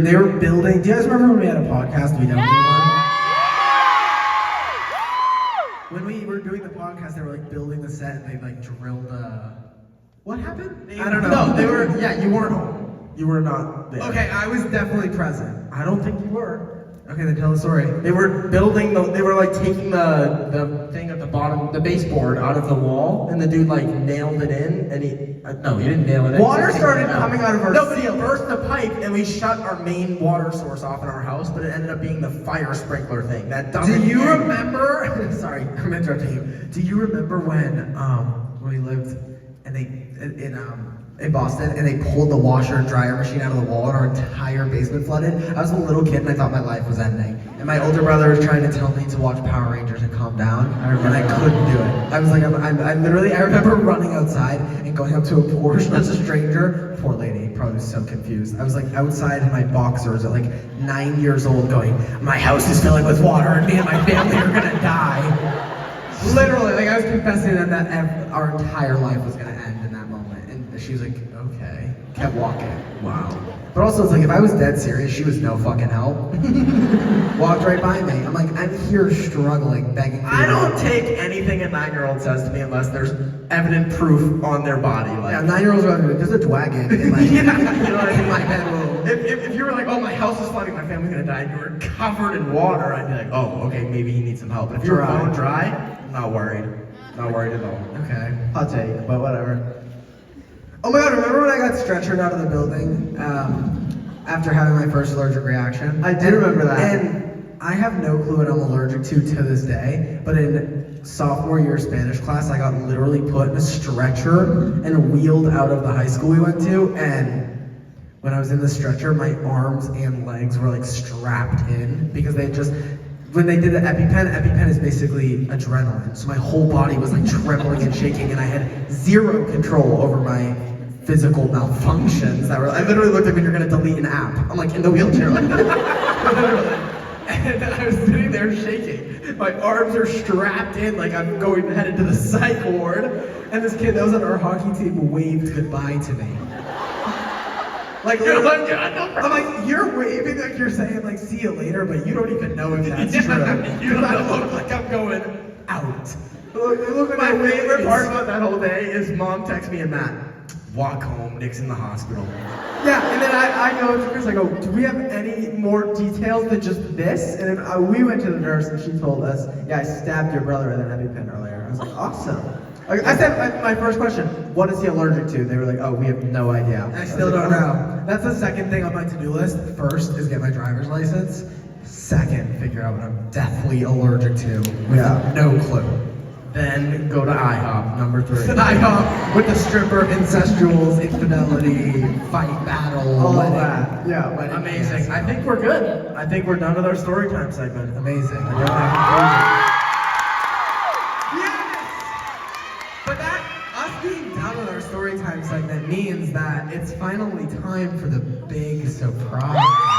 They were building. Do you guys remember when we had a podcast? We don't do one. When we were doing the podcast, they were like building the set and they like drilled a. What happened? I don't know. No, they were. Yeah, you weren't home. You were not there. Okay, I was definitely present. I don't think you were. Okay, then tell the story. They were building they were like taking the thing at the bottom, the baseboard out of the wall, and the dude like nailed it in, and he didn't nail it in. Water started coming out of our No, but he burst the pipe, and we shut our main water source off in our house, but it ended up being the fire sprinkler thing. That doesn't. Do you remember? Sorry, I'm interrupting you. Do you remember when we lived and in Boston, and they pulled the washer and dryer machine out of the wall, and our entire basement flooded? I was a little kid, and I thought my life was ending. And my older brother was trying to tell me to watch Power Rangers and calm down, and I couldn't do it. I was like, I remember running outside and going up to a porch as a stranger. Poor lady, probably was so confused. I was like outside in my boxers at like 9 years old going, my house is filling with water, and me and my family are gonna die. Literally, like I was confessing that our entire life was gonna end in that moment. And she was like, okay. Kept walking. Wow. But also, it's like, if I was dead serious, she was no fucking help. Walked right by me. I'm like, I'm here struggling, begging for I don't take anything a 9-year-old says to me unless there's evident proof on their body. Like, yeah, 9-year-olds are like, there's a dragon in my, yeah, you know what I mean? My bedroom. If you were like, oh, my house is flooding, my family's gonna die, and you were covered in water, I'd be like, oh, okay, maybe he needs some help. But if you're bone dry, I'm not worried. Not worried at all. Okay. Hot take, but whatever. Oh my god, remember when I got stretchered out of the building after having my first allergic reaction? I do remember that. And I have no clue what I'm allergic to this day, but in sophomore year Spanish class, I got literally put in a stretcher and wheeled out of the high school we went to, and when I was in the stretcher, my arms and legs were like strapped in because when they did the EpiPen is basically adrenaline. So my whole body was like trembling and shaking, and I had zero control over my physical malfunctions. I literally looked like when you're gonna delete an app. I'm like in the wheelchair, like literally. And I was sitting there shaking. My arms are strapped in, like I'm headed to the psych ward. And this kid that was on our hockey team waved goodbye to me. Like, I'm like, you're waving like you're saying, like, see you later, but you don't even know if that's true. Because I look like I'm going out. Look, my favorite part about that whole day is Mom texts me and Matt, walk home, Nick's in the hospital. Yeah, and then I go to Chris, I go, do we have any more details than just this? And then we went to the nurse and she told us, yeah, I stabbed your brother with an EpiPen earlier. I was like, awesome. I said my first question, what is he allergic to? They were like, oh, we have no idea. I still don't know. That's the second thing on my to-do list. First is get my driver's license. Second, figure out what I'm deathly allergic to with no clue. Then go to IHOP, number 3. IHOP with the stripper, incestuals, infidelity, fight battle, all wedding. that. Yeah, wedding. Amazing. I think we're good. I think we're done with our story time segment. Amazing. But that, us being done with our story time segment means that it's finally time for the big surprise.